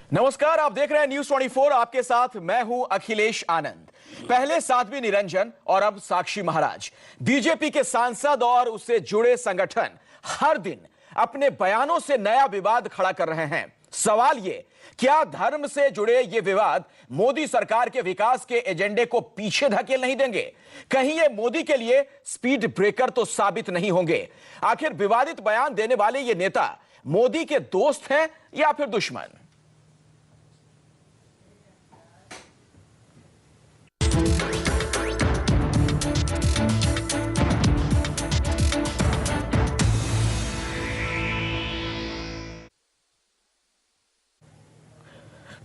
नमस्कार, आप देख रहे हैं न्यूज 24। आपके साथ मैं हूं अखिलेश आनंद। पहले साध्वी निरंजन और अब साक्षी महाराज। बीजेपी के सांसद और उससे जुड़े संगठन हर दिन अपने बयानों से नया विवाद खड़ा कर रहे हैं। सवाल ये, क्या धर्म से जुड़े ये विवाद मोदी सरकार के विकास के एजेंडे को पीछे धकेल नहीं देंगे? कहीं ये मोदी के लिए स्पीड ब्रेकर तो साबित नहीं होंगे? आखिर विवादित बयान देने वाले ये नेता मोदी के दोस्त हैं या फिर दुश्मन?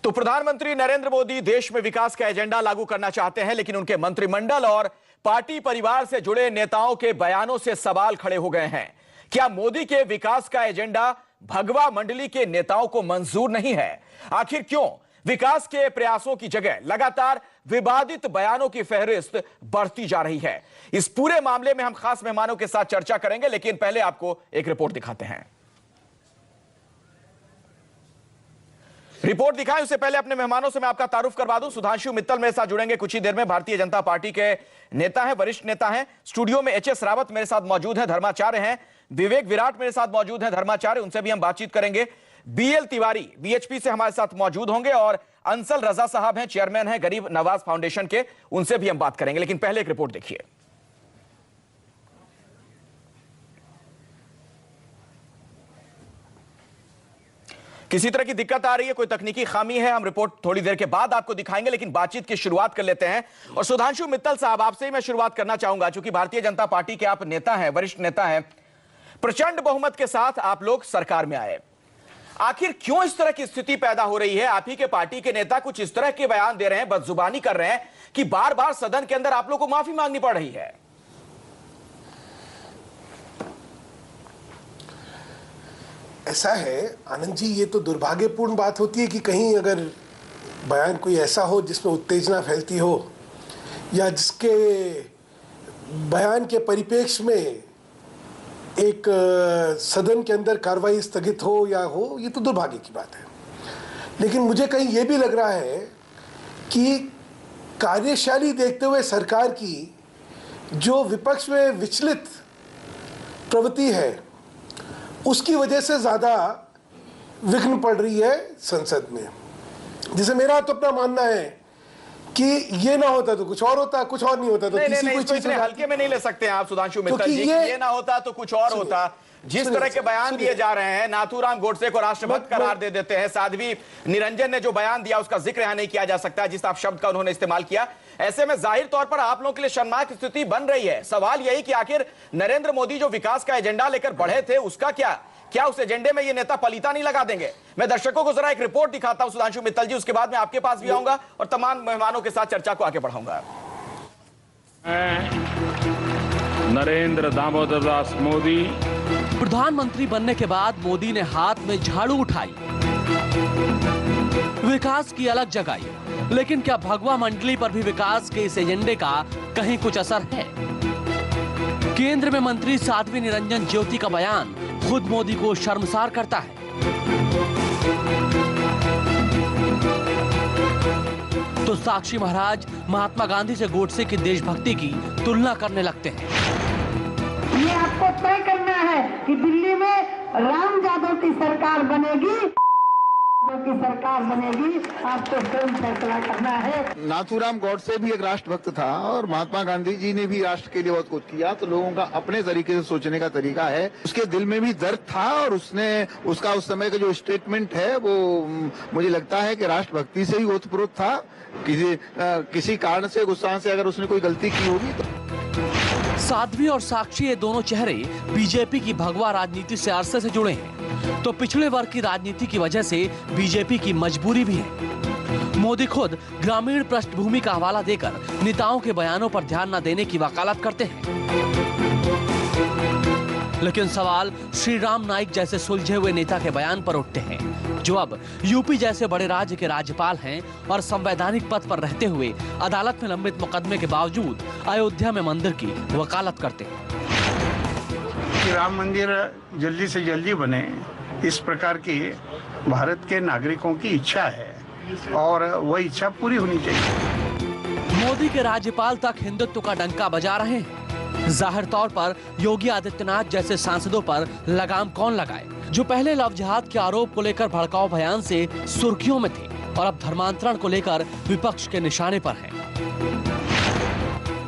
तो प्रधानमंत्री नरेंद्र मोदी देश में विकास का एजेंडा लागू करना चाहते हैं, लेकिन उनके मंत्रिमंडल और पार्टी परिवार से जुड़े नेताओं के बयानों से सवाल खड़े हो गए हैं। क्या मोदी के विकास का एजेंडा भगवा मंडली के नेताओं को मंजूर नहीं है? आखिर क्यों विकास के प्रयासों की जगह लगातार विवादित बयानों की फहरिस्त बढ़ती जा रही है? इस पूरे मामले में हम खास मेहमानों के साथ चर्चा करेंगे, लेकिन पहले आपको एक रिपोर्ट दिखाते हैं। रिपोर्ट दिखाएं उससे पहले अपने मेहमानों से मैं आपका तारुफ करवा दूं। सुधांशु मित्तल मेरे साथ जुड़ेंगे कुछ ही देर में। भारतीय जनता पार्टी के नेता हैं, वरिष्ठ नेता हैं। स्टूडियो में एचएस रावत मेरे साथ मौजूद हैं, धर्माचार्य हैं। विवेक विराट मेरे साथ मौजूद हैं, धर्माचार्य, उनसे भी हम बातचीत करेंगे। बीएल तिवारी बीएचपी से हमारे साथ मौजूद होंगे और अंसल रजा साहब हैं, चेयरमैन हैं गरीब नवाज फाउंडेशन के, उनसे भी हम बात करेंगे। लेकिन पहले एक रिपोर्ट देखिए। किसी तरह की दिक्कत आ रही है, कोई तकनीकी खामी है, हम रिपोर्ट थोड़ी देर के बाद आपको दिखाएंगे, लेकिन बातचीत की शुरुआत कर लेते हैं। और सुधांशु मित्तल साहब, आपसे ही मैं शुरुआत करना चाहूंगा। चूंकि भारतीय जनता पार्टी के आप नेता हैं, वरिष्ठ नेता हैं, प्रचंड बहुमत के साथ आप लोग सरकार में आए। आखिर क्यों इस तरह की स्थिति पैदा हो रही है? आप ही के पार्टी के नेता कुछ इस तरह के बयान दे रहे हैं, बदजुबानी कर रहे हैं कि बार बार सदन के अंदर आप लोग को माफी मांगनी पड़ रही है। ऐसा है आनंद जी, ये तो दुर्भाग्यपूर्ण बात होती है कि कहीं अगर बयान कोई ऐसा हो जिसमें उत्तेजना फैलती हो या जिसके बयान के परिप्रेक्ष्य में एक सदन के अंदर कार्रवाई स्थगित हो या हो, ये तो दुर्भाग्य की बात है। लेकिन मुझे कहीं ये भी लग रहा है कि कार्यशैली देखते हुए सरकार की जो विपक्ष में विचलित प्रवृत्ति है, उसकी वजह से ज़्यादा विघ्न पड़ रही है संसद में। जैसे मेरा तो अपना मानना है कि ये ना होता तो कुछ और होता, कुछ और नहीं होता तो किसी कोई चीज हल्के में नहीं ले सकते हैं आप सुधांशु मित्तल जी। ये ना होता तो कुछ और होता। जिस तरह के बयान दिए जा रहे हैं, नाथूराम गोडसे को राष्ट्रभक्त करार दे देते हैं, साध्वी निरंजन ने जो बयान दिया उसका जिक्र यहां नहीं किया जा सकता, जिस आप शब्द का उन्होंने इस्तेमाल किया। ऐसे में जाहिर तौर पर आप लोगों के लिए शर्मनाक स्थिति बन रही है। सवाल यही कि आखिर नरेंद्र मोदी जो विकास का एजेंडा लेकर बढ़े थे, उसका क्या उस एजेंडे में ये नेता पलीता नहीं लगा देंगे? मैं दर्शकों को जरा एक रिपोर्ट दिखाता हूं सुधांशु मित्तल जी, उसके बाद मैं आपके पास भी आऊंगा और तमाम मेहमानों के साथ चर्चा को आगे बढ़ाऊंगा। नरेंद्र दामोदर दास मोदी प्रधानमंत्री बनने के बाद मोदी ने हाथ में झाड़ू उठाई, विकास की अलग जगाई, लेकिन क्या भगवा मंडली पर भी विकास के इस एजेंडे का कहीं कुछ असर है? केंद्र में मंत्री साध्वी निरंजन ज्योति का बयान खुद मोदी को शर्मसार करता है। तो साक्षी महाराज महात्मा गांधी से गोडसे की देशभक्ति की तुलना करने लगते हैं। ये आपको तय करना है कि दिल्ली में राम यादव की सरकार बनेगी, आपको स्वयं फैसला करना है। नाथूराम गोडसे भी एक राष्ट्रभक्त था और महात्मा गांधी जी ने भी राष्ट्र के लिए बहुत कुछ किया। तो लोगों का अपने तरीके से सोचने का तरीका है। उसके दिल में भी दर्द था और उसका उस समय का जो स्टेटमेंट है वो मुझे लगता है कि राष्ट्रभक्ति से ही ओतप्रोत था। किसी कारण से, गुस्सा से अगर उसने कोई गलती की होगी तो। साध्वी और साक्षी ये दोनों चेहरे बीजेपी की भगवा राजनीति से अरसे से जुड़े हैं, तो पिछड़े वर्ग की राजनीति की वजह से बीजेपी की मजबूरी भी है। मोदी खुद ग्रामीण पृष्ठभूमि का हवाला देकर नेताओं के बयानों पर ध्यान न देने की वकालत करते हैं। लेकिन सवाल श्री राम नाईक जैसे सुलझे हुए नेता के बयान पर उठते हैं, जो अब यूपी जैसे बड़े राज्य के राज्यपाल हैं और संवैधानिक पद पर रहते हुए अदालत में लंबित मुकदमे के बावजूद अयोध्या में मंदिर की वकालत करते हैं। कि राम मंदिर जल्दी से जल्दी बने, इस प्रकार की भारत के नागरिकों की इच्छा है और वह इच्छा पूरी होनी चाहिए। मोदी के राज्यपाल तक हिंदुत्व का डंका बजा रहे हैं। जाहिर तौर पर योगी आदित्यनाथ जैसे सांसदों पर लगाम कौन लगाए, जो पहले लव जिहाद के आरोप को लेकर भड़काऊ बयान से सुर्खियों में थे और अब धर्मांतरण को लेकर विपक्ष के निशाने पर हैं।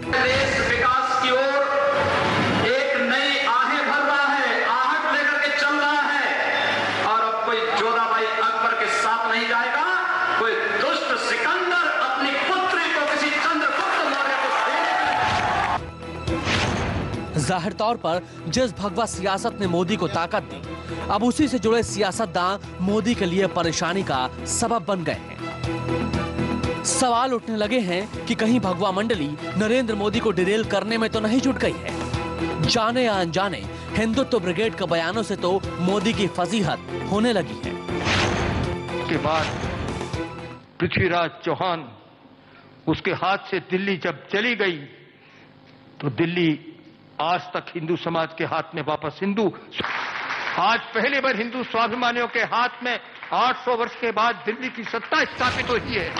देश विकास की ओर एक नई आहें भर रहा है, आहट लेकर के चल रहा है और अब कोई जोधाबाई अकबर के साथ नहीं जाएगा, कोई दुष्ट सिकंदर अपनी पुत्री को किसी चंद्रगुप्त मौर्य को। जाहिर तौर पर जिस भगवा सियासत ने मोदी को ताकत दी, अब उसी से जुड़े सियासतदान मोदी के लिए परेशानी का सबब बन गए हैं। सवाल उठने लगे हैं कि कहीं भगवा मंडली नरेंद्र मोदी को डिरेल करने में तो नहीं जुट गई है। जाने या अनजाने हिंदुत्व ब्रिगेड के बयानों से तो मोदी की फजीहत होने लगी है। के बाद पृथ्वीराज चौहान उसके हाथ से दिल्ली जब चली गई तो दिल्ली आज तक हिंदू समाज के हाथ में वापस आज पहली बार हिंदू स्वाभिमानियों के हाथ में 800 वर्ष के बाद दिल्ली की सत्ता स्थापित हुई है।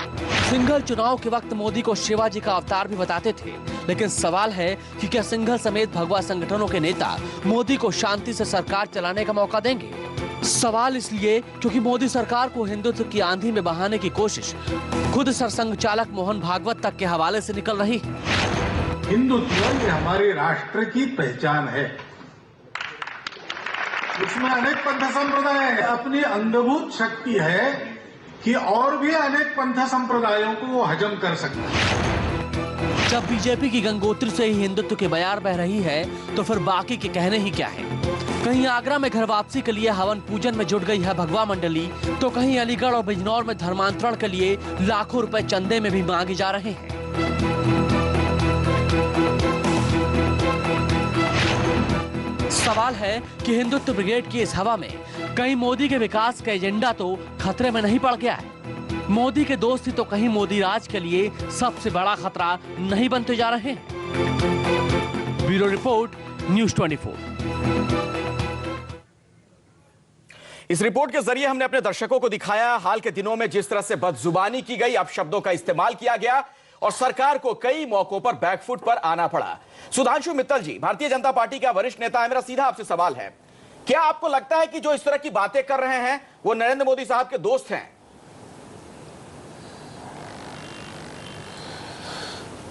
सिंघल चुनाव के वक्त मोदी को शिवाजी का अवतार भी बताते थे, लेकिन सवाल है कि क्या सिंघल समेत भगवा संगठनों के नेता मोदी को शांति से सरकार चलाने का मौका देंगे? सवाल इसलिए क्योंकि मोदी सरकार को हिंदुत्व की आंधी में बहाने की कोशिश खुद सरसंघ चालक मोहन भागवत तक के हवाले से निकल रही है। हिंदुत्व ये हमारे राष्ट्र की पहचान है। इसमें अनेक पंथ संप्रदाय है, अपनी अंगभूत शक्ति है कि और भी अनेक पंथ संप्रदायों को वो हजम कर सकता है। जब बीजेपी की गंगोत्री से ही हिंदुत्व की बयार बह रही है तो फिर बाकी के कहने ही क्या है। कहीं आगरा में घर वापसी के लिए हवन पूजन में जुट गई है भगवा मंडली, तो कहीं अलीगढ़ और बिजनौर में धर्मांतरण के लिए लाखों रुपए चंदे में भी मांगे जा रहे हैं। सवाल है कि हिंदुत्व ब्रिगेड की इस हवा में कहीं मोदी के विकास का एजेंडा तो खतरे में नहीं पड़ गया है। मोदी के दोस्त ही तो कहीं मोदी राज के लिए सबसे बड़ा खतरा नहीं बनते जा रहे हैं। Bureau report, news 24। इस रिपोर्ट के जरिए हमने अपने दर्शकों को दिखाया हाल के दिनों में जिस तरह से बदजुबानी की गई, अपशब्दों का इस्तेमाल किया गया और सरकार को कई मौकों पर बैकफुट पर आना पड़ा। सुधांशु मित्तल जी भारतीय जनता पार्टी का वरिष्ठ नेता है, मेरा सीधा आपसे सवाल है, क्या आपको लगता है कि जो इस तरह की बातें कर रहे हैं वो नरेंद्र मोदी साहब के दोस्त हैं?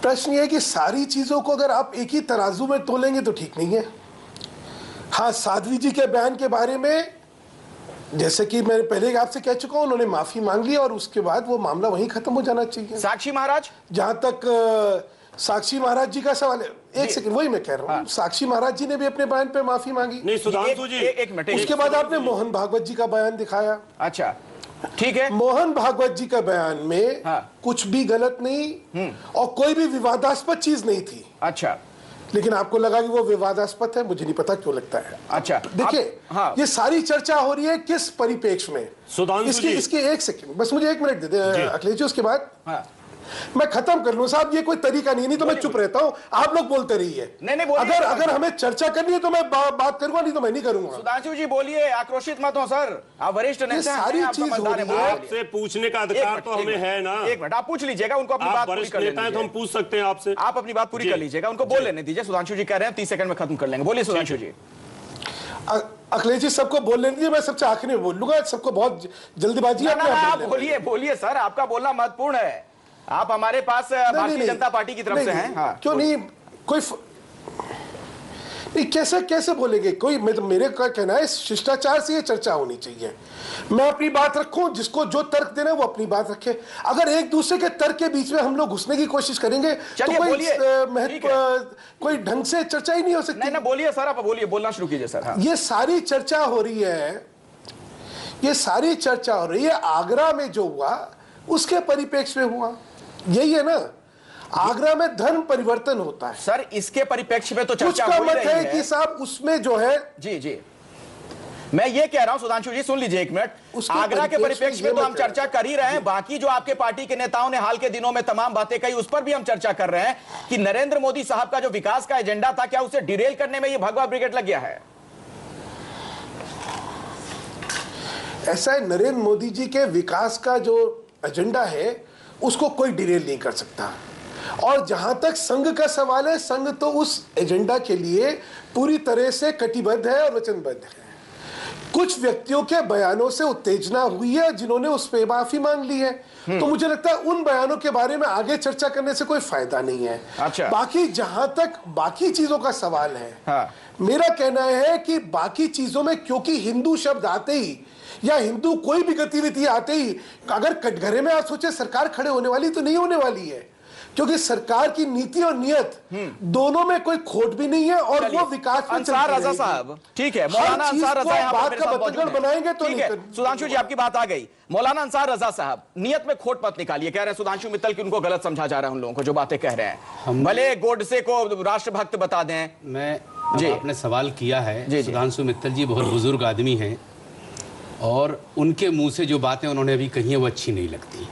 प्रश्न यह है कि सारी चीजों को अगर आप एक ही तराजू में तोलेंगे तो ठीक नहीं है। हाँ, साध्वी जी के बयान के बारे में जैसे कि मैं पहले आपसे कह चुका हूं, उन्होंने माफी मांग ली और उसके बाद वो मामला वहीं खत्म हो जाना चाहिए। साक्षी महाराज, जहां तक साक्षी महाराज जी का सवाल है, एक सेकंड, वही मैं कह रहा हूँ। साक्षी महाराज जी ने भी अपने बयान पे माफी मांगी। नहीं सुधांशु जी, एक मिनट, उसके बाद आपने मोहन भागवत जी का बयान दिखाया। अच्छा ठीक है, मोहन भागवत जी का बयान में कुछ भी गलत नहीं और कोई भी विवादास्पद चीज नहीं थी। अच्छा, लेकिन आपको लगा कि वो विवादास्पद है, मुझे नहीं पता क्यों लगता है। अच्छा देखिए, ये सारी चर्चा हो रही है किस परिप्रेक्ष्य में। इसकी एक सेकंड बस मुझे 1 मिनट दे दे अखिलेश जी, उसके बाद मैं खत्म कर लूं। साहब ये कोई तरीका नहीं तो मैं चुप रहता हूं, आप लोग बोलते रहिए। नहीं, अगर हमें चर्चा करनी है तो मैं बात करूंगा, नहीं तो मैं नहीं करूंगा। सुधांशु जी बोलिए, आक्रोशित मत हो सर, आप वरिष्ठ नेता हैं। सारी चीज आपसे पूछने का अधिकार तो हमें है ना। 1 मिनट आप पूछ लीजिएगा, उनको अपनी बात पूरी कर लेने दीजिए। तो हम पूछ सकते हैं आपसे, आप अपनी बात पूरी कर लीजिएगा, उनको बोल लेने दीजिए। सुधांशु जी कह रहे हैं 30 सेकंड में खत्म कर लेंगे, बोलिए सुधांशु जी। अखिलेश जी सबको बोल लेने दीजिए, मैं सबसे आखिर में बोल लूंगा, सबको बहुत जल्दीबाजी है। आप बोलिए सर, आपका बोलना महत्वपूर्ण है, आप हमारे पास भारतीय जनता पार्टी की तरफ से हैं। हाँ, क्यों नहीं, कोई नहीं, कैसे बोलेंगे कोई। मेरे का कहना है शिष्टाचार से ये चर्चा होनी चाहिए। मैं अपनी बात रखूं, जिसको जो तर्क देना है वो अपनी बात रखे। अगर एक दूसरे के तर्क के बीच में हम लोग घुसने की कोशिश करेंगे तो कोई ढंग से चर्चा ही नहीं हो सकती। नहीं, बोलिए सर, आप बोलिए, बोलना शुरू कीजिए सर। हाँ। ये सारी चर्चा हो रही है, आगरा में जो हुआ उसके परिप्रेक्ष्य में हुआ, यही है ना। आगरा में धर्म परिवर्तन होता है सर, इसके परिप्रेक्ष्य में तो चर्चा हो रही है कि साहब उसमें जो है। जी मैं ये कह रहा हूं, सुधांशु जी सुन लीजिए 1 मिनट। आगरा के परिप्रेक्ष्य में तो हम चर्चा कर ही रहे हैं, बाकी जो आपके पार्टी के नेताओं ने हाल के दिनों में तमाम बातें कही उस पर भी हम चर्चा कर रहे हैं कि नरेंद्र मोदी साहब का जो विकास का एजेंडा था, क्या उसे डिरेल करने में ये भगवा ब्रिगेड लग गया है? ऐसा है, नरेंद्र मोदी जी के विकास का जो एजेंडा है उसको कोई डिरेल नहीं कर सकता। और जहां तक संघ का सवाल है, संघ तो उस एजेंडा के लिए पूरी तरह से कटिबद्ध है और वचनबद्ध है। कुछ व्यक्तियों के बयानों से उत्तेजना हुई है जिन्होंने उस पे माफी मांग ली है, तो मुझे लगता है उन बयानों के बारे में आगे चर्चा करने से कोई फायदा नहीं है। अच्छा। बाकी जहां तक बाकी चीजों का सवाल है, मेरा कहना है कि बाकी चीजों में क्योंकि हिंदू शब्द आते ही या हिंदू कोई भी गतिविधि आते ही, अगर कटघरे में आप सोचे सरकार खड़े होने वाली तो नहीं होने वाली है, क्योंकि सरकार की नीति और नियत दोनों में कोई खोट भी नहीं है और वो विकास में अंसार रजा साहब, ठीक है, मौलाना अंसार रजा यहाँ पर मेरे साथ मौजूद हैं। बनाएंगे तो ठीक है, सुधांशु जी आपकी बात आ गई। मौलाना अंसार रजा साहब, नियत में खोट मत निकालिए। कह रहे हैं सुधांशु मित्तल की उनको गलत समझा जा रहा है, उन लोगों को जो बातें कह रहे हैं, भले गोडसे को राष्ट्रभक्त बता दें। मैं जी आपने सवाल किया है, सुधांशु मित्तल जी बहुत बुजुर्ग आदमी हैं और उनके मुंह से जो बातें उन्होंने अभी कही है वो अच्छी नहीं लगती।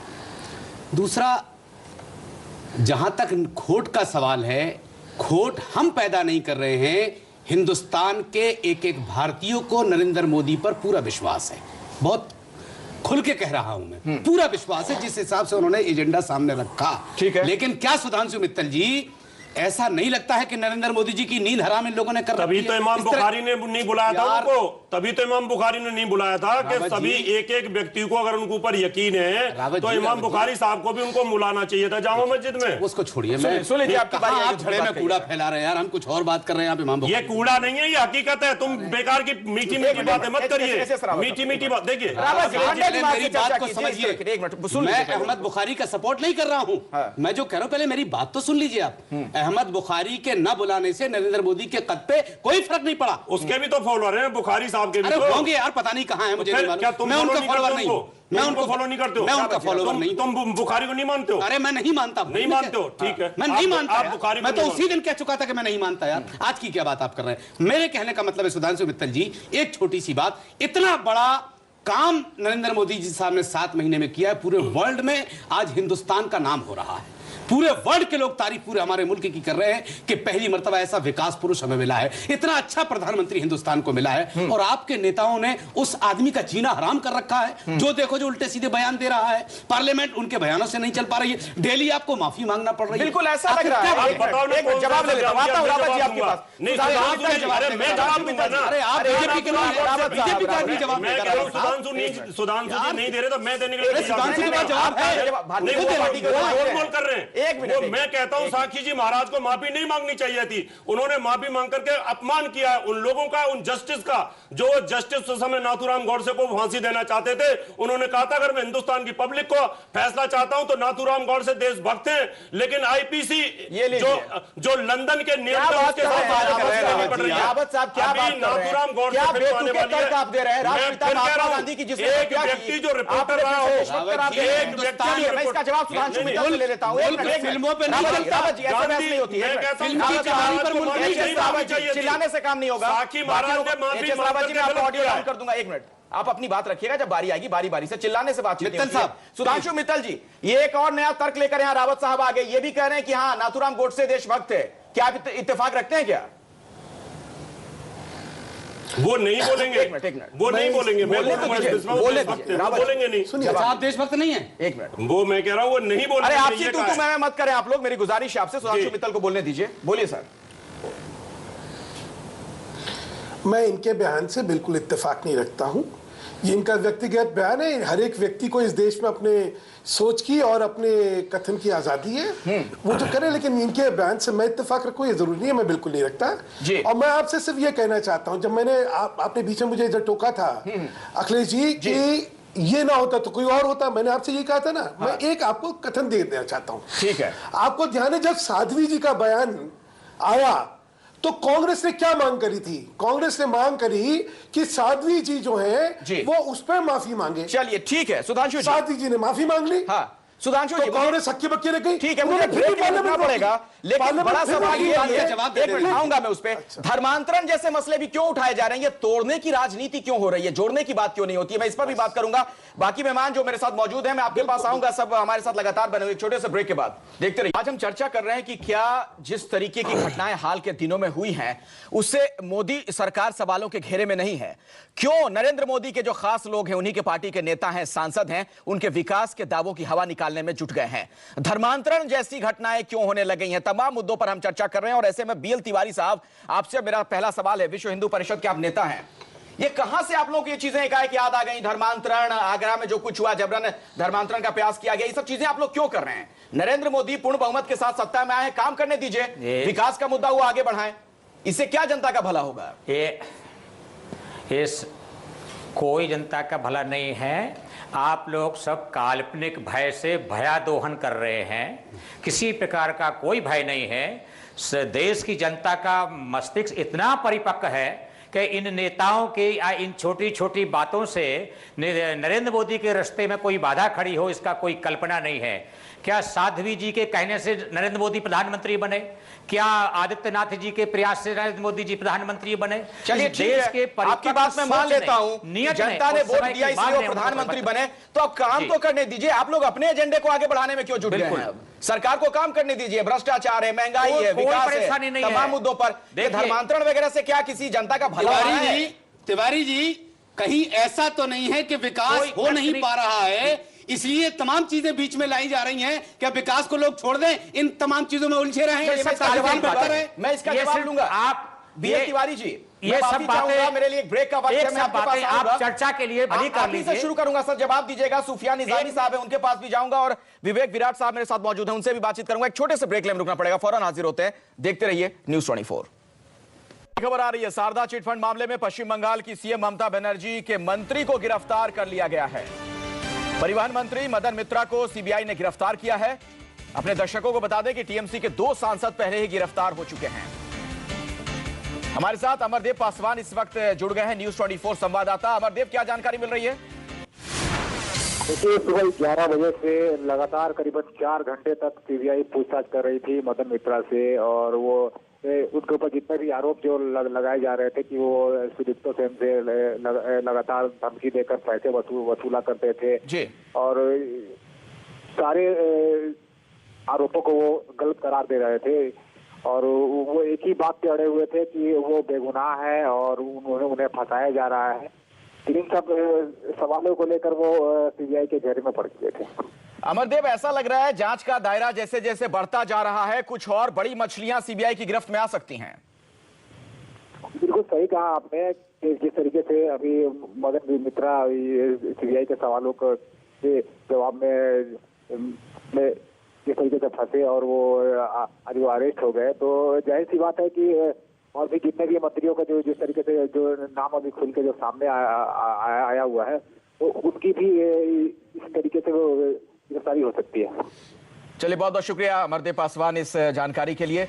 दूसरा, जहां तक खोट का सवाल है, खोट हम पैदा नहीं कर रहे हैं। हिंदुस्तान के एक एक भारतीयों को नरेंद्र मोदी पर पूरा विश्वास है, बहुत खुल के कह रहा हूं मैं, पूरा विश्वास है जिस हिसाब से उन्होंने एजेंडा सामने रखा। ठीक है, लेकिन क्या सुधांशु मित्तल जी ऐसा नहीं लगता है कि नरेंद्र मोदी जी की नींद हराम इन लोगों ने कर तभी तो इमाम बुखारी ने नहीं बुलाया था उनको, तभी तो इमाम बुखारी ने नहीं बुलाया था कि सभी एक एक व्यक्ति को अगर उनके ऊपर यकीन है तो इमाम बुखारी साहब को भी उनको बुलाना चाहिए था जामा मस्जिद में। उसको छोड़िए, आप धड़े में कूड़ा फैला रहे हैं यार, हम कुछ और बात कर रहे हैं। इमाम ये कूड़ा नहीं है, ये हकीकत है। तुम बेकार की मीठी मीठी बातें मत करिए, मीठी मीठी बात। देखिए मेरी बात को समझिए, मैं अहमद बुखारी का सपोर्ट नहीं कर रहा हूँ, मैं जो कह रहा हूँ पहले मेरी बात तो सुन लीजिए आप। अहमद बुखारी के न बुलाने से नरेंद्र मोदी के कद पे कोई फर्क नहीं पड़ा। उसके भी तो फॉलोअर हैं बुखारी साहब के भी तो होंगे यार, पता नहीं कहां है, मुझे नहीं मालूम। मैं उनका फॉलोअर नहीं हूं, मैं उनको फॉलो नहीं करते हो, मैं उनका फॉलोअर नहीं। तुम बुखारी को नहीं मानते हो? अरे मैं नहीं मानता, नहीं मानते हो, ठीक है, मैं नहीं मानता। आप बुखारी, मैं तो उसी दिन कह चुका था कि मैं नहीं मानता यार। आज की क्या बात आप कर रहे हैं? मेरे कहने का मतलब है सुधांशु मित्तल जी, एक छोटी सी बात, इतना बड़ा काम नरेंद्र मोदी जी साहब ने 7 महीने में किया है, पूरे वर्ल्ड में आज हिंदुस्तान का नाम हो रहा है, पूरे वर्ल्ड के लोग तारीफ पूरे हमारे मुल्क की कर रहे हैं कि पहली मर्तबा ऐसा विकास पुरुष हमें मिला है, इतना अच्छा प्रधानमंत्री हिंदुस्तान को मिला है। और आपके नेताओं ने उस आदमी का जीना हराम कर रखा है, जो देखो जो उल्टे सीधे बयान दे रहा है, पार्लियामेंट उनके बयानों से नहीं चल पा रही है, डेली आपको माफी मांगना पड़ रही है। बिल्कुल ऐसा लग रहा है। जवाब ले लेता हूं, आता हूं रावत जी आपके पास। मैं जवाब दूंगा ना। अरे आप बीजेपी के बीजेपी का आदमी जवाब मैं कह रहा हूं सुधांशु जी नहीं दे रहे तो मैं देने के लिए सुधांशु जी का जवाब है, बोल कर रहे हैं। एक मिनट, मैं कहता हूं साखी जी महाराज को माफी नहीं मांगनी चाहिए थी, उन्होंने माफी मांग करके अपमान किया उन लोगों का, उन जस्टिस का, जो जस्टिस उस समय नाथूराम गोडसे को फांसी देना चाहते थे। उन्होंने कहा था अगर मैं हिंदुस्तान की पब्लिक को फैसला चाहता हूं तो नाथूराम गोडसे देशभक्त हैं, लेकिन आईपीसी जो लंदन के नियम नाथूराम गोडसे एक व्यक्ति जो रिपोर्टर रहा हो, एक व्यक्ति इसका जवाब सुधांशु मित्तल से ले लेता हूं। फिल्मों पे नहीं चिल्लाने से काम नहीं होगा। ऑडियो डाउन कर दूंगा, 1 मिनट आप अपनी बात रखिएगा, जब बारी आएगी बारी बारी से, चिल्लाने से बातचीत नहीं होती है। सुधांशु मित्तल जी, ये एक और नया तर्क लेकर यहां रावत साहब आ गए, ये भी कह रहे हैं कि हाँ नाथूराम गोडसे देशभक्त है, क्या आप इत्तेफाक रखते हैं क्या? वो नहीं बोलेंगे, एक मिनट वो नहीं बोलेंगे, बोलेंगे नहीं। सुनिए, आप देशभक्त नहीं है? 1 मिनट, वो मैं कह रहा हूं वो नहीं बोलेंगे। अरे आपसी तू मैं मत करें आप लोग, मेरी गुजारिश है आपसे, सुधांशु मित्तल को बोलने दीजिए, बोलिए सर। मैं इनके बयान से बिल्कुल इत्तेफाक नहीं रखता हूं, ये इनका व्यक्तिगत बयान है। हर एक व्यक्ति को इस देश में अपने सोच की और अपने कथन की आजादी है, वो जो करे, लेकिन इनके बयान से मैं इत्तेफाक रखूं ये जरूरी नहीं है, मैं बिल्कुल नहीं रखता। और मैं आपसे सिर्फ ये कहना चाहता हूं, जब मैंने आपने बीच में मुझे इधर टोका था अखिलेश जी कि ये ना होता तो कोई और होता, मैंने आपसे ये कहा था ना। मैं एक आपको कथन दे देना चाहता हूं, ठीक है? आपको ध्यान है जब साध्वी जी का बयान आया तो कांग्रेस ने क्या मांग करी थी? कांग्रेस ने मांग करी कि साध्वी जी जो है वो उस पर माफी मांगे। चलिए ठीक है सुधांशु जी, साध्वी जी ने माफी मांग ली। हाँ सुधांशु जी, कांग्रेस हक्के बक्के ने कही, ठीक है, मुझे ब्रेक लेना पड़ेगा, लेकिन बड़ा सवाल ये है, एक मिनट आऊंगा मैं उस पे। धर्मांतरण जैसे मसले भी क्यों उठाए जा रहे हैं? ये तोड़ने की राजनीति क्यों हो रही है, जोड़ने की बात क्यों नहीं होती है? मैं इस पर भी बात करूंगा। बाकी मेहमान जो मेरे साथ मौजूद हैं, मैं आपके पास आऊंगा, सब हमारे साथ लगातार बने हुए। छोटे से ब्रेक के बाद देखते रहिए। आज हम चर्चा कर रहे हैं कि क्या जिस तरीके की घटनाएं हाल के दिनों में हुई हैं, उससे मोदी सरकार सवालों के घेरे में नहीं है। क्यों नरेंद्र मोदी के जो खास लोग हैं, उन्हीं के पार्टी के नेता हैं, सांसद हैं, उनके विकास के दावों की हवा निकालने में जुट गए हैं? धर्मांतरण जैसी घटनाएं क्यों होने लगी हैं? तमाम मुद्दों पर हम चर्चा कर रहे हैं। और ऐसे में बीएल तिवारी साहब, आपसे मेरा पहला सवाल है, विश्व हिंदू परिषद के आप नेता हैं, ये कहां से आप लोगों को ये चीजें एकाएक याद आ गई? धर्मांतरण, आगरा में जो कुछ हुआ, जबरन धर्मांतरण का प्रयास किया गया, ये सब चीजें आप लोग क्यों कर रहे हैं? नरेंद्र मोदी पूर्ण बहुमत के साथ सत्ता में आए, काम करने दीजिए, विकास का मुद्दा हुआ आगे बढ़ाएं, इससे क्या जनता का भला होगा? इस कोई जनता का भला नहीं है। आप लोग सब काल्पनिक भय से भयादोहन कर रहे हैं। किसी प्रकार का कोई भय नहीं है। देश की जनता का मस्तिष्क इतना परिपक्व है कि इन नेताओं के इन छोटी छोटी बातों से नरेंद्र मोदी के रास्ते में कोई बाधा खड़ी हो, इसका कोई कल्पना नहीं है। क्या साध्वी जी के कहने से नरेंद्र मोदी प्रधानमंत्री बने? क्या आदित्यनाथ जी के प्रयास से नरेंद्र मोदी जी प्रधानमंत्री बने? चलिए देश के आपकी बात मैं मान लेता हूं, जनता ने वोट दिया इसलिए वो प्रधानमंत्री बने, तो अब काम तो करने दीजिए। आप लोग अपने एजेंडे को आगे बढ़ाने में क्यों जुट गए हैं? सरकार को काम करने दीजिए। भ्रष्टाचार है, महंगाई है, विकास है, तमाम मुद्दों पर धर्मांतरण वगैरह से क्या किसी जनता का भला है? तिवारी जी, कहीं ऐसा तो नहीं है कि विकास हो नहीं पा रहा है इसलिए तमाम चीजें बीच में लाई जा रही हैं? क्या विकास को लोग छोड़ दें, इन तमाम चीजों में उलझे रहे हैं? मैं इसका जवाब लूंगा। आप बीएल तिवारी जी, ये सब बातें, मेरे लिए ब्रेक का वक्त है, मैं आपके पास आऊंगा। आप चर्चा के लिए भली कर लीजिए। शुरू करूंगा सर, जवाब दीजिएगा। सूफिया निजामी साहब है, उनके पास भी जाऊंगा, और विवेक विराट साहब मेरे साथ मौजूद हैं, उनसे भी बातचीत करूंगा। एक छोटे से ब्रेक लेने रुकना पड़ेगा, फौरन हाजिर होते हैं। देखते रहिए न्यूज़ 24। खबर आ रही है, शारदा चिटफंड मामले में पश्चिम बंगाल की सीएम ममता बनर्जी के मंत्री को गिरफ्तार कर लिया गया है। परिवहन मंत्री मदन मित्रा को सीबीआई ने गिरफ्तार किया है। अपने दर्शकों को बता दें कि टीएमसी के 2 सांसद पहले ही गिरफ्तार हो चुके हैं। हमारे साथ अमरदेव पासवान इस वक्त जुड़ गए हैं, न्यूज़ 24 संवाददाता। अमरदेव, क्या जानकारी मिल रही है? देखिए, सुबह 11 बजे से लगातार करीबन 4 घंटे तक सीबीआई पूछताछ कर रही थी मदन मित्रा से, और वो उनके ऊपर जितने भी आरोप जो लगाए जा रहे थे कि वो सुदीप्तो सेन से लगातार धमकी देकर पैसे वसूला करते थे जी, और सारे आरोपों को वो गलत करार दे रहे थे, और वो एक ही बात पे अड़े हुए थे कि वो बेगुनाह है और उन्हें फंसाया जा रहा है। इन सब सवालों को लेकर वो सीबीआई के घेरे में पड़ गए थे। अमरदेव, ऐसा लग रहा है जांच का दायरा जैसे जैसे बढ़ता जा रहा है, कुछ और बड़ी मछलियां सीबीआई की गिरफ्त में आ सकती हैं। बिल्कुल सही कहा आपने। जिस तरीके से अभी मदन मित्रा सीबीआई के सवालों के जवाब में जिस तरीके से फंसे और वो आज वो अरेस्ट हो गए, तो जाहिर सी बात है कि और भी जितने भी मंत्रियों का जो जिस तरीके से जो नाम अभी खुल के जो सामने आया हुआ है, तो उनकी भी इस तरीके से वो गिरफ्तारी हो सकती है। चलिए, बहुत बहुत शुक्रिया अमरदेव पासवान इस जानकारी के लिए।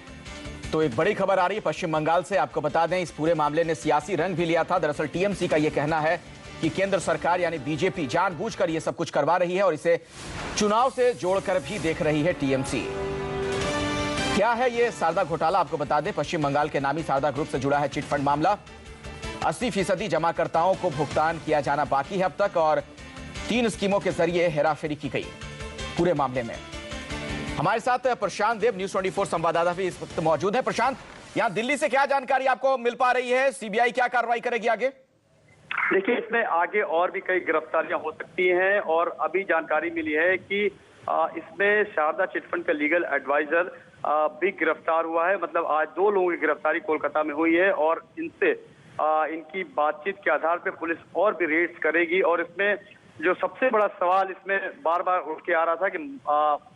तो एक बड़ी खबर आ रही है पश्चिम बंगाल से। आपको बता दें, इस पूरे मामले ने सियासी रंग भी लिया था। दरअसल टीएमसी का यह कहना है कि केंद्र सरकार यानी बीजेपी जानबूझकर ये सब कुछ करवा रही है और इसे चुनाव से जोड़कर भी देख रही है टीएमसी। क्या है ये शारदा घोटाला? आपको बता दें, पश्चिम बंगाल के नामी शारदा ग्रुप से जुड़ा है चिटफंड मामला। 80% जमाकर्ताओं को भुगतान किया जाना बाकी है अब तक, और 3 स्कीमों के जरिए हेराफेरी की गई पूरे मामले में। हमारे साथ प्रशांत देव, न्यूज़ 24 संवाददाता भी इस वक्त मौजूद है। प्रशांत, यहां दिल्ली से क्या जानकारी आपको मिल पा रही है? सीबीआई क्या कार्रवाई करेगी आगे? देखिए, इसमें आगे और भी कई गिरफ्तारियां हो सकती हैं, और अभी जानकारी मिली है कि इसमें शारदा चिटफंड का लीगल एडवाइजर भी गिरफ्तार हुआ है। मतलब आज 2 लोगों की गिरफ्तारी कोलकाता में हुई है, और इनसे इनकी बातचीत के आधार पर पुलिस और भी रेड्स करेगी। और इसमें जो सबसे बड़ा सवाल इसमें बार बार उठ के आ रहा था कि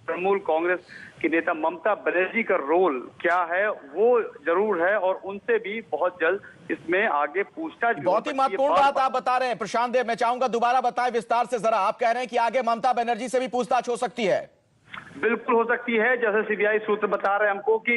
तृणमूल कांग्रेस की नेता ममता बनर्जी का रोल क्या है, वो जरूर है, और उनसे भी बहुत जल्द इसमें आगे पूछताछ। बहुत ही महत्वपूर्ण बात आप बता रहे हैं प्रशांत देव, मैं चाहूंगा दोबारा बताएं विस्तार से जरा। आप कह रहे हैं कि आगे ममता बनर्जी से भी पूछताछ हो सकती है? बिल्कुल हो सकती है। जैसे सीबीआई सूत्र बता रहे हैं हमको कि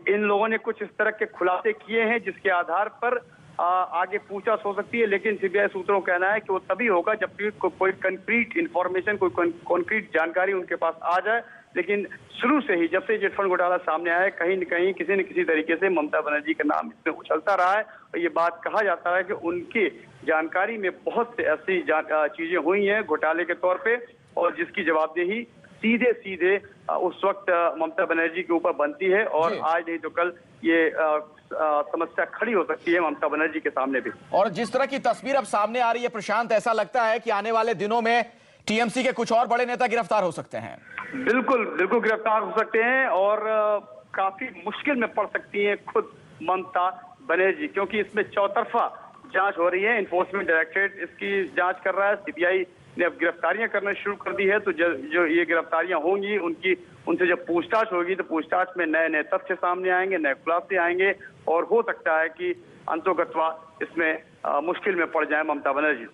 इन लोगों ने कुछ इस तरह के खुलासे किए हैं जिसके आधार पर आगे पूछताछ हो सकती है, लेकिन सीबीआई सूत्रों का कहना है कि वो तभी होगा जब कोई कंक्रीट इंफॉर्मेशन, कोई कंक्रीट जानकारी उनके पास आ जाए। लेकिन शुरू से ही, जब से चिटफंड घोटाला सामने आया है, कहीं न कहीं किसी न किसी तरीके से ममता बनर्जी का नाम इसमें उछलता रहा है और ये बात कहा जाता है कि उनकी जानकारी में बहुत से ऐसी चीजें हुई हैं घोटाले के तौर पे, और जिसकी जवाबदेही सीधे सीधे उस वक्त ममता बनर्जी के ऊपर बनती है, और आज नहीं तो कल ये समस्या खड़ी हो सकती है ममता बनर्जी के सामने भी। और जिस तरह की तस्वीर अब सामने आ रही है प्रशांत, ऐसा लगता है कि आने वाले दिनों में टीएमसी के कुछ और बड़े नेता गिरफ्तार हो सकते हैं। बिल्कुल बिल्कुल गिरफ्तार हो सकते हैं, और काफी मुश्किल में पड़ सकती हैं खुद ममता बनर्जी, क्योंकि इसमें चौतरफा जांच हो रही है। एनफोर्समेंट डायरेक्टरेट इसकी जांच कर रहा है, सीबीआई ने अब गिरफ्तारियां करना शुरू कर दी है। तो जो ये गिरफ्तारियां होंगी, उनसे जब पूछताछ होगी तो पूछताछ में नए नए तथ्य सामने आएंगे, नए खुलासे आएंगे, और हो सकता है कि अंतोगत्वा इसमें मुश्किल में पड़ जाए ममता बनर्जी।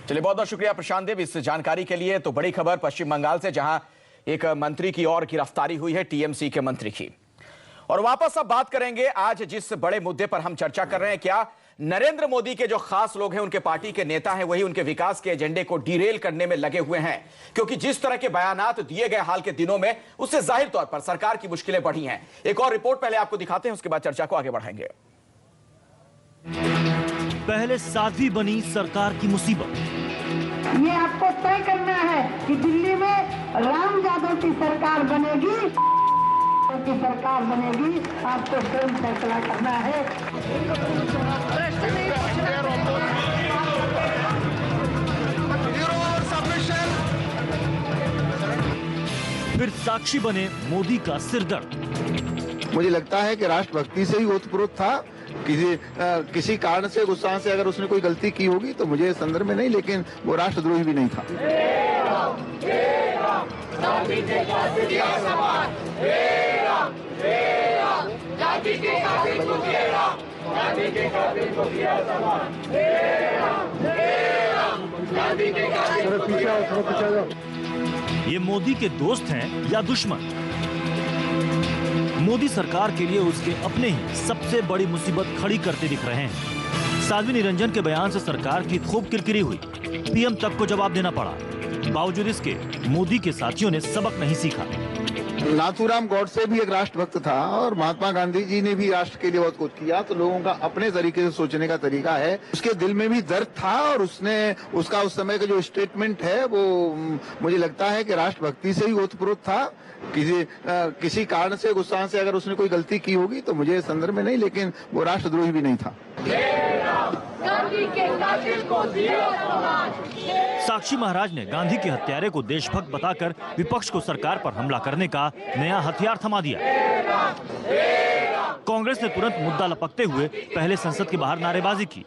चलिए, बहुत बहुत शुक्रिया प्रशांत देव इस जानकारी के लिए। तो बड़ी खबर पश्चिम बंगाल से, जहां एक मंत्री की और गिरफ्तारी हुई है, टीएमसी के मंत्री की। और वापस अब बात करेंगे आज जिस बड़े मुद्दे पर हम चर्चा कर रहे हैं, क्या नरेंद्र मोदी के जो खास लोग हैं, उनके पार्टी के नेता हैं, वही उनके विकास के एजेंडे को डिरेल करने में लगे हुए हैं। क्योंकि जिस तरह के बयानात दिए गए हाल के दिनों में, उससे जाहिर तौर पर सरकार की मुश्किलें बढ़ी हैं। एक और रिपोर्ट पहले आपको दिखाते हैं, उसके बाद चर्चा को आगे बढ़ाएंगे। पहले साध्वी बनी सरकार की मुसीबत। ये आपको तय करना है कि दिल्ली में राम यादव की सरकार बनेगी, की सरकार बनेगी। आपको स्वयं फैसला करना है। फिर साक्षी बने मोदी का सिरदर्द। मुझे लगता है कि राष्ट्रभक्ति से ही ओतप्रोत था। किसी कारण से, गुस्सा से अगर उसने कोई गलती की होगी तो मुझे इस संदर्भ में नहीं, लेकिन वो राष्ट्रद्रोही भी नहीं था। ये मोदी के दोस्त हैं या दुश्मन? मोदी सरकार के लिए उसके अपने ही सबसे बड़ी मुसीबत खड़ी करते दिख रहे हैं। साध्वी निरंजन के बयान से सरकार की खूब किरकिरी हुई, पीएम तक को जवाब देना पड़ा। बावजूद इसके मोदी के साथियों ने सबक नहीं सीखा। नाथूराम गॉडसे भी एक राष्ट्रभक्त था और महात्मा गांधी जी ने भी राष्ट्र के लिए बहुत कुछ किया। तो लोगों का अपने तरीके से सोचने का तरीका है। उसके दिल में भी दर्द था और उसका उस समय का जो स्टेटमेंट है वो मुझे लगता है कि राष्ट्रभक्ति से ही ओतप्रोत था। किसी कारण से, गुस्सा से अगर उसने कोई गलती की होगी तो मुझे इस संदर्भ में नहीं, लेकिन वो राष्ट्रद्रोही भी नहीं था। साक्षी महाराज ने गांधी के हत्यारे को देशभक्त बताकर विपक्ष को सरकार पर हमला करने का नया हथियार थमा दिया। कांग्रेस ने तुरंत मुद्दा लपकते हुए पहले संसद के बाहर नारेबाजी की।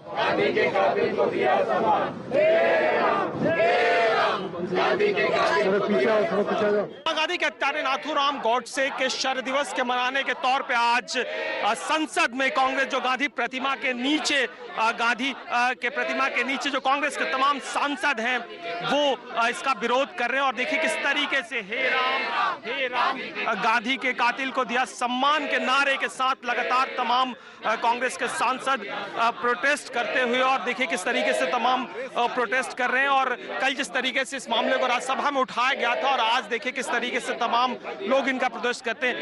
गांधी के हत्यारे नाथूराम गॉडसे के शौर्य दिवस के मनाने के तौर पे आज संसद में कांग्रेस जो गांधी प्रतिमा के नीचे जो कांग्रेस के तमाम सांसद हैं वो इसका विरोध कर रहे हैं। और देखिए किस तरीके से हे राम गांधी के कातिल को दिया सम्मान के नारे के साथ लगातार तमाम कांग्रेस के सांसद प्रोटेस्ट करते हुए, और देखिए किस तरीके से तमाम प्रोटेस्ट कर रहे हैं। और कल जिस तरीके से इस मामले को राज्यसभा में उठाया गया था और आज देखिए किस तरीके से तमाम लोग इनका प्रोटेस्ट करते हैं।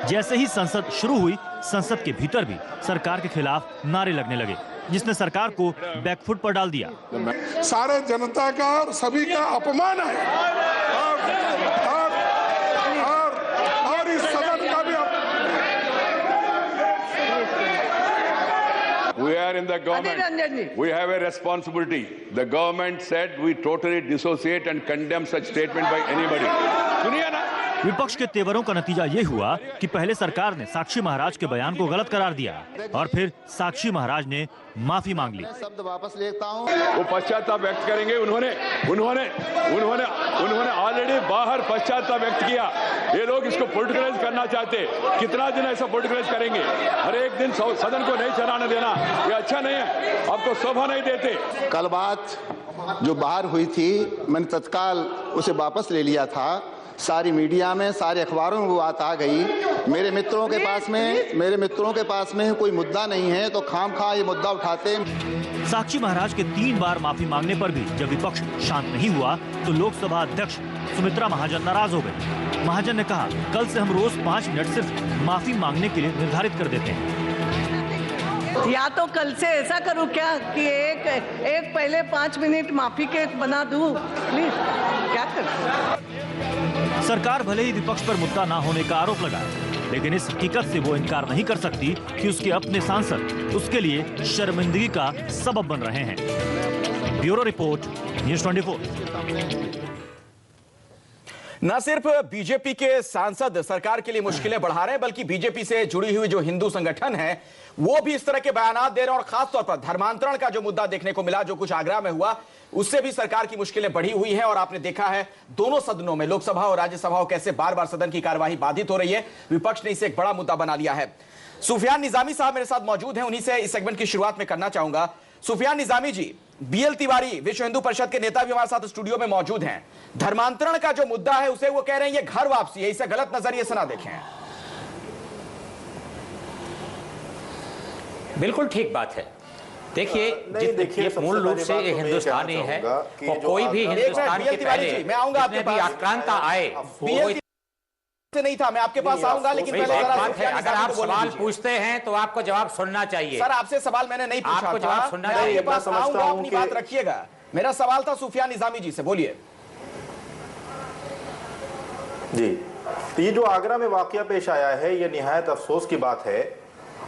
जैसे ही संसद शुरू हुई, संसद के भीतर भी सरकार के खिलाफ नारे लगने लगे, जिसने सरकार को बैकफुट पर डाल दिया। सारे जनता का और सभी का अपमान है और इस सदन का भी We are in the government. We have a responsibility. The government said we totally dissociate and condemn such statement by anybody. सुनिए ना। विपक्ष के तेवरों का नतीजा ये हुआ कि पहले सरकार ने साक्षी महाराज के बयान को गलत करार दिया और फिर साक्षी महाराज ने माफी मांग ली। शब्द वापस लेता हूँ। वो पश्चाताप व्यक्त करेंगे। उन्होंने ऑलरेडी बाहर पश्चाताप व्यक्त किया। ये लोग इसको पॉलिटिकलाइज करना चाहते। कितना दिन ऐसा पॉलिटिकलाइज करेंगे? हर एक दिन सदन को नहीं चलाने देना ये अच्छा नहीं है। आपको शोभा नहीं देते। कल बात जो बाहर हुई थी, मैंने तत्काल उसे वापस ले लिया था। सारी मीडिया में, सारे अखबारों में वो बात आ गई। मेरे मित्रों के पास में कोई मुद्दा नहीं है तो खामखा ये मुद्दा उठाते। साक्षी महाराज के 3 बार माफी मांगने पर भी जब विपक्ष शांत नहीं हुआ तो लोकसभा अध्यक्ष सुमित्रा महाजन नाराज हो गए। महाजन ने कहा, कल से हम रोज 5 मिनट सिर्फ माफी मांगने के लिए निर्धारित कर देते हैं। या तो कल से ऐसा करूं क्या कि एक पहले 5 मिनट माफी के बना दूं, प्लीज। क्या करूं? सरकार भले ही विपक्ष पर मुद्दा ना होने का आरोप लगाए, लेकिन इस हकीकत से वो इनकार नहीं कर सकती कि उसके अपने सांसद उसके लिए शर्मिंदगी का सबब बन रहे हैं। Bureau report, news 24। न सिर्फ बीजेपी के सांसद सरकार के लिए मुश्किलें बढ़ा रहे हैं, बल्कि बीजेपी से जुड़ी हुई जो हिंदू संगठन है वो भी इस तरह के बयानात दे रहे हैं। और खासतौर पर धर्मांतरण का जो मुद्दा देखने को मिला, जो कुछ आगरा में हुआ, उससे भी सरकार की मुश्किलें बढ़ी हुई हैं। और आपने देखा है दोनों सदनों में, लोकसभा और राज्यसभा, कैसे बार बार सदन की कार्यवाही बाधित हो रही है। विपक्ष ने इसे एक बड़ा मुद्दा बना लिया है। सुफियान निजामी साहब मेरे साथ मौजूद हैं, उन्हीं से इस सेगमेंट की शुरुआत में करना चाहूंगा। सुफियान निजामी जी, बीएल तिवारी विश्व हिंदू परिषद के नेता भी हमारे साथ स्टूडियो में मौजूद हैं। धर्मांतरण का जो मुद्दा है उसे वो कह रहे हैं ये घर वापसी है, इसे गलत नजरिए से ना देखें। बिल्कुल ठीक बात है। देखिए मूल रूप से ये हिंदुस्तानी है और कोई भी हिंदुस्तान के पहले मैं आऊंगा आपके पास, आक्रांता आए से नहीं था, मैं आपके पास आऊंगा, लेकिन पहले अगर आप सवाल पूछते हैं तो आपको जवाब सुनना चाहिए। सर आपसे सवाल मैंने नहीं पूछा, आपको जवाब सुनना चाहिए। आपके पास आऊंगा, अपनी बात रखिएगा। मेरा सवाल था सुफियान निजामी जी से, बोलिए। जी, तो ये जो आगरा में वाकया पेश आया है ये निहायत अफसोस की बात है।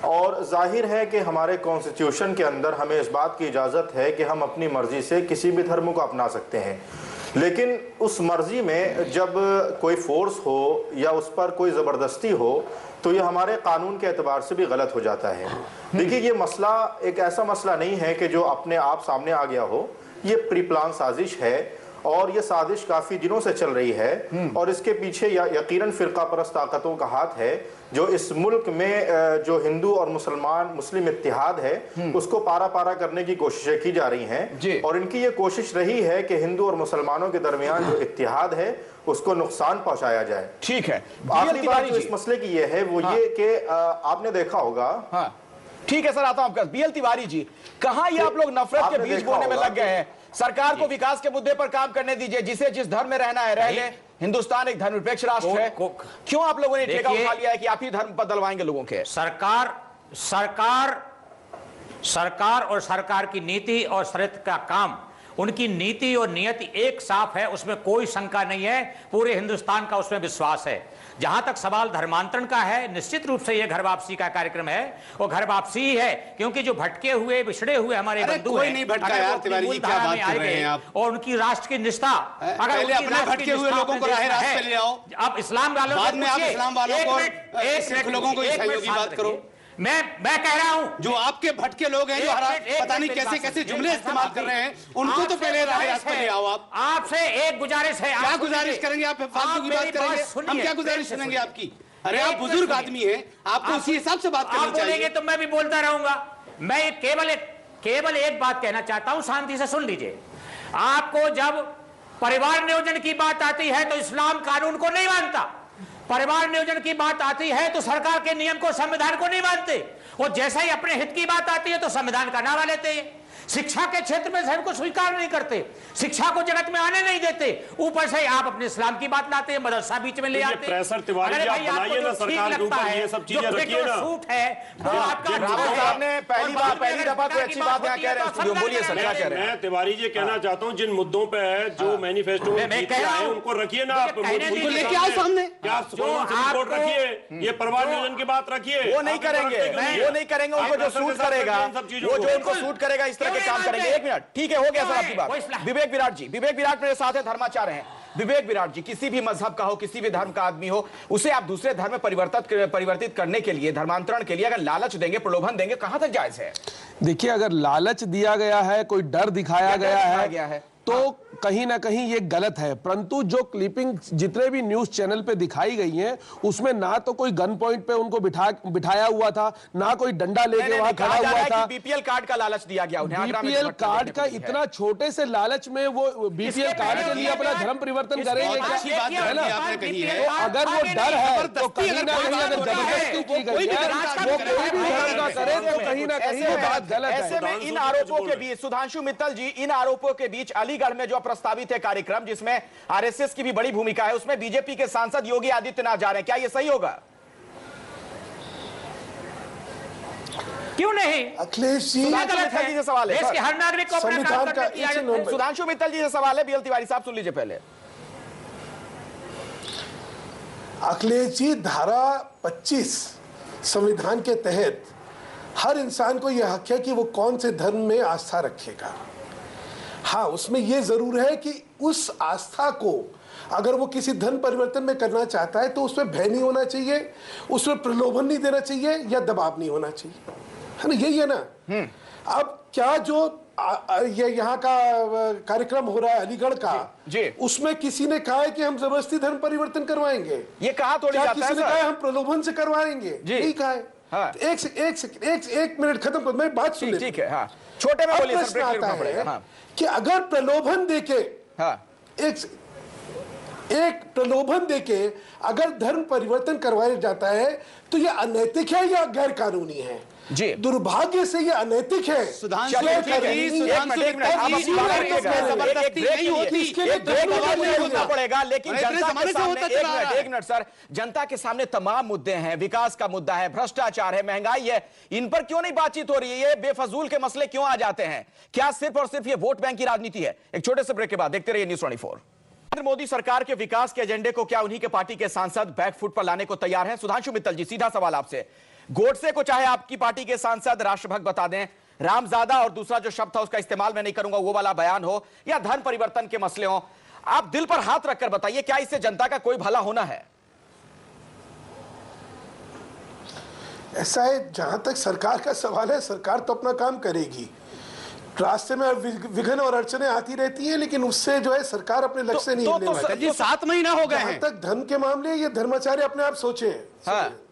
और जाहिर है कि हमारे कॉन्स्टिट्यूशन के अंदर हमें इस बात की इजाज़त है कि हम अपनी मर्जी से किसी भी धर्म को अपना सकते हैं, लेकिन उस मर्जी में जब कोई फोर्स हो या उस पर कोई ज़बरदस्ती हो तो ये हमारे कानून के एतबार से भी गलत हो जाता है। देखिए ये मसला एक ऐसा मसला नहीं है कि जो अपने आप सामने आ गया हो, ये प्री प्लान साजिश है और ये साजिश काफ़ी दिनों से चल रही है। और इसके पीछे यकीनन फ़िरका परस्त ताकतों का हाथ है जो इस मुल्क में जो हिंदू और मुस्लिम इत्तिहाद है उसको पारा पारा करने की कोशिशें की जा रही हैं। और इनकी ये कोशिश रही है कि हिंदू और मुसलमानों के दरमियान जो इत्तिहाद है उसको नुकसान पहुंचाया जाए। ठीक है, आखिरी बात जो इस मसले की ये है वो ये कि आपने देखा होगा। ठीक है सर, आता हूं आपका। बीएल तिवारी जी, कहां ये आप लोग नफरत के बीज बोने में लग गए हैं? सरकार को विकास के मुद्दे पर काम करने दीजिए, जिसे जिस धर्म में रहना है रह ले। हिंदुस्तान एक धर्मनिरपेक्ष राष्ट्र है, क्यों आप लोगों ने ठेका उठा लिया है कि आप ही धर्म बदलवाएंगे लोगों के? सरकार और सरकार की नीति और शरीयत का काम, उनकी नीति और नियति एक साफ है, उसमें कोई शंका नहीं है। पूरे हिंदुस्तान का उसमें विश्वास है। जहां तक सवाल धर्मांतरण का है, निश्चित रूप से यह घर वापसी का कार्यक्रम है, वो घर वापसी ही है, क्योंकि जो भटके हुए बिछड़े हुए हमारे बंधु हैं, नहीं भटका यार, तिवारी जी क्या बात कर रहे हैं आप? और उनकी राष्ट्र की निष्ठा, अगर अपने भटके हुए लोगों को राह रास्त पे ले आओ। आप इस्लाम वालों बाद में आप इस्लाम वालों को, एक लोगों को ईसाइयों की बात करो। मैं कह रहा हूं जो आपके भटके लोग हैं, जो पता नहीं कैसे कैसे जुमले इस्तेमाल कर रहे हैं, उनको तो पहले राह रास्त पे ले आओ। आप आपसे एक गुजारिश है। क्या गुजारिश करेंगे आप? फालतू की बात करेंगे? हम क्या गुजारिश सुनेंगे आपकी? अरे आप बुजुर्ग आदमी हैं, आपको उसी हिसाब से बात करनी चाहिए। बोलेंगे तो मैं भी बोलता रहूंगा। मैं केवल एक बात कहना चाहता हूं, शांति से सुन लीजिए। आपको जब परिवार नियोजन की बात आती है तो इस्लाम कानून को नहीं मानता। परिवार नियोजन की बात आती है तो सरकार के नियम को, संविधान को नहीं मानते। और जैसे ही अपने हित की बात आती है तो संविधान का नारा लेते हैं। शिक्षा के क्षेत्र में सबको स्वीकार नहीं करते, शिक्षा को जगत में आने नहीं देते। ऊपर से आप अपने इस्लाम की बात लाते हैं, मदरसा बीच में ले आते हैं। अरे भाई आपको जो ठीक लगता है, ये सब चीजें रखिए ना। सूट है वो आपका। साहब ने पहली दफा कोई अच्छी बात यहाँ कह रहे हैं। बोलिए सर, क्या कह रहे हैं? मैं तिवारी जी कहना चाहता हूँ, जिन मुद्दों पे है, जो मैनिफेस्टो में उनको रखिए ना, आप लेके आओ सामने। रिपोर्ट रखिए, ये परिवार नियोजन की बात रखिए। वो नहीं करेंगे, उनको जो सूट करेगा, वो जो उनको सूट करेगा इस तरह काम करेंगे। एक मिनट, ठीक है, हो गया सर आपकी बात। विवेक विराट मेरे साथ है, धर्माचार्य हैं। विवेक विराट जी, किसी भी मजहब का हो, किसी भी धर्म का आदमी हो, उसे आप दूसरे धर्म में परिवर्तित करने के लिए, धर्मांतरण के लिए अगर लालच देंगे, प्रलोभन देंगे, कहां तक जायज है? देखिए, अगर लालच दिया गया है, कोई डर दिखाया गया है, तो कहीं ना कहीं ये गलत है। परंतु जो क्लिपिंग जितने भी न्यूज चैनल पे दिखाई गई हैं, उसमें ना तो कोई गन पॉइंट पे उनको बिठाया हुआ था, ना कोई डंडा लेके वहां खड़ा हुआ था। बीपीएल कार्ड का लालच दिया गया उन्हें। बीपीएल कार्ड का इतना छोटे से लालच में वो बीपीएल कार्ड के लिए अपना धर्म परिवर्तन करेंगे क्या? है ना? तो अगर वो डर है तो कहीं ना कहीं अगर जबरदस्ती की गई है, वो कोई भी धर्म का करे तो कहीं ना कहीं वो बात गलत है। ऐसे में इन आरोपों के बीच सुधांशु मित्तल जी, इन आरोपों के बीच अलीगढ़ में जो प्रस्तावित है कार्यक्रम जिसमें आरएसएस की भी बड़ी भूमिका है, उसमें बीजेपी के सांसद योगी आदित्यनाथ जा रहे हैं, क्या यह सही होगा? क्यों नहीं? अखिलेश जी, सुधांशु मित्तल जी से सवाल है। देश के हर नागरिक को अपना काम करने की आजादी है। सुधांशु मित्तल जी से सवाल है, बीएल तिवारी साहब सुन लीजिए पहले। अखिलेश जी, धारा 25 संविधान के तहत हर इंसान को यह हक है कि वो कौन से धर्म में आस्था रखेगा। हाँ, उसमें यह जरूर है कि उस आस्था को अगर वो किसी धर्म परिवर्तन में करना चाहता है तो उसमें भय नहीं होना चाहिए, उसमें प्रलोभन नहीं देना चाहिए या दबाव नहीं होना चाहिए, है ना? यही है ना। अब क्या जो ये यहाँ का कार्यक्रम हो रहा है अलीगढ़ का, जी, उसमें किसी ने कहा है कि हम जबरदस्ती धर्म परिवर्तन करवाएंगे? ये कहा थोड़ी जाता है। किसी ने कहा है हम प्रलोभन से करवाएंगे? नहीं कहा है। हाँ। एक मिनट खत्म कर, मैं बात सुन। ठीक है, हाँ, छोटे में बोलिए सर, ब्रेक लेना पड़ेगा। हाँ। कि अगर प्रलोभन देके, हाँ, एक प्रलोभन देके अगर धर्म परिवर्तन करवाया जाता है तो यह अनैतिक है या गैर कानूनी है? जी, दुर्भाग्य से ये अनैतिक है। पड़ेगा, लेकिन एक मिनट सर, जनता के सामने तमाम मुद्दे हैं। विकास का मुद्दा है, भ्रष्टाचार है, महंगाई है, इन पर क्यों नहीं बातचीत हो रही है? ये बेफजूल के मसले क्यों आ जाते हैं? क्या सिर्फ और सिर्फ ये वोट बैंक की राजनीति है? एक छोटे से ब्रेक के बाद देखते रहिए न्यूज़ 24। नरेंद्र मोदी सरकार के विकास के एजेंडे को क्या उन्हीं के पार्टी के सांसद बैकफुट पर लाने को तैयार हैं? सुधांशु मित्तल जी, सीधा सवाल आपसे। गोडसे को चाहे आपकी पार्टी के सांसद राष्ट्रभक्त बता दें, रामजादा और दूसरा जो शब्द था उसका इस्तेमाल मैं नहीं करूंगा, वो वाला बयान हो, या धर्म परिवर्तन के मसले हो, आप दिल पर हाथ रखकर बताइए, क्या इससे जनता का कोई भला होना है? ऐसा है, जहां तक सरकार का सवाल है, सरकार तो अपना काम करेगी। रास्ते में विघ्न और अड़चने आती रहती हैं, लेकिन उससे जो है सरकार अपने लक्ष्य से नहीं हिलने वाली। 7 महीना हो गए हैं। जहां तक धर्म के मामले, ये धर्माचार्य अपने आप सोचे।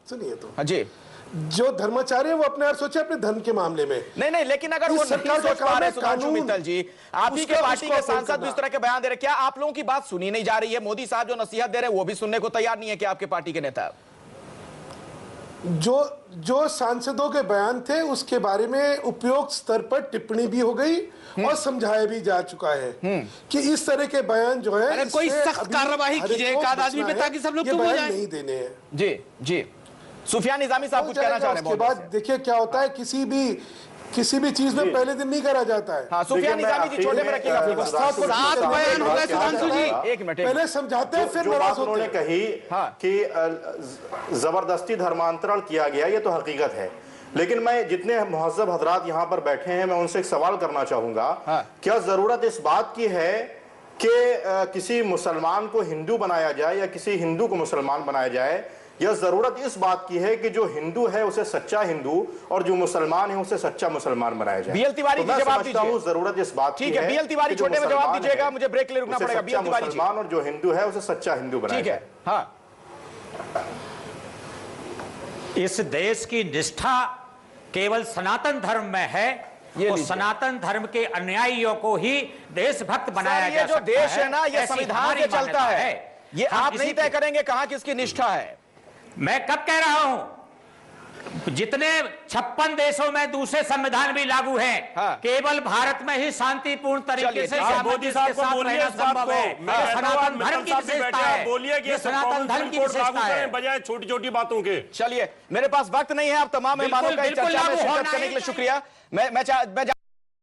सुनिए तो, हाँ जी, जो धर्माचार्य वो अपने आप सोचे अपने धर्म के मामले में। नहीं, लेकिन अगर वो सरकार सोच पा रहे सुधांशु मित्तल जी, आप ही के पार्टी के सांसद इस तरह के बयान दे रहे, क्या आप लोगों की बात सुनी नहीं जा रही है? मोदी साहब जो नसीहत दे रहे हैं वो भी सुनने को तैयार नहीं है क्या आपके पार्टी के नेता? जो सांसदों के बयान थे उसके बारे में उपयुक्त स्तर पर टिप्पणी भी हो गई और समझाया भी जा चुका है कि इस तरह के बयान जो है, कोई सख्त कार्रवाई कीजिए एक आध आदमी पे, ताकि सब लोग चुप हो जाएं। नहीं देने हैं। जी जी, सुफियान निजामी साहब कुछ कहना चाह रहे हैं? उसके बाद देखिए क्या होता है, किसी भी चीज में पहले दिन नहीं करा जाता है। हाँ, सुफियान निजामी जी छोटे में रखिएगा। 7 बयान हो गए सुधांशु जी। एक मिनट, पहले समझाते हैं फिर जो बात उन्होंने कही कि जबरदस्ती धर्मांतरण किया गया, ये तो हकीकत है, लेकिन मैं जितने मुहज्जब हजरात यहाँ पर बैठे हैं, मैं उनसे एक सवाल करना चाहूंगा। क्या जरूरत इस बात की है कि किसी मुसलमान को हिंदू बनाया जाए या किसी हिंदू को मुसलमान बनाया जाए? यह जरूरत इस बात की है कि जो हिंदू है उसे सच्चा हिंदू और जो मुसलमान है उसे सच्चा मुसलमान बनाया जाए। बीएल तिवारी जी जवाब दीजिए। जरूरत इस बात की है। ठीक है, बीएल तिवारी छोटे में जवाब दीजिएगा, मुझे ब्रेक ले रुकना पड़ेगा। बीएल तिवारी जी, मुसलमान और जो हिंदू है उसे सच्चा हिंदू बनाया जाए। ठीक है, हाँ। इस देश की निष्ठा केवल सनातन धर्म में है, वो सनातन धर्म के अनुयायियों को ही देशभक्त बनाया जा सकता है। जो देश है ना, ये संविधान पे चलता है, ये आप नहीं तय करेंगे कहां किसकी निष्ठा है। मैं कब कह रहा हूं? जितने 56 देशों में दूसरे संविधान भी लागू हैं, केवल भारत में ही शांतिपूर्ण तरीके से मोदी साहब को बोलिए इस बात को। सनातन धर्म की विशेषता है, बोलिए कि सनातन धर्म की विशेषता है, बजाय छोटी-छोटी बातों के। चलिए, मेरे पास वक्त नहीं है, आप तमाम मेहमानों का चर्चा में शिरकत करने के लिए शुक्रिया। मैं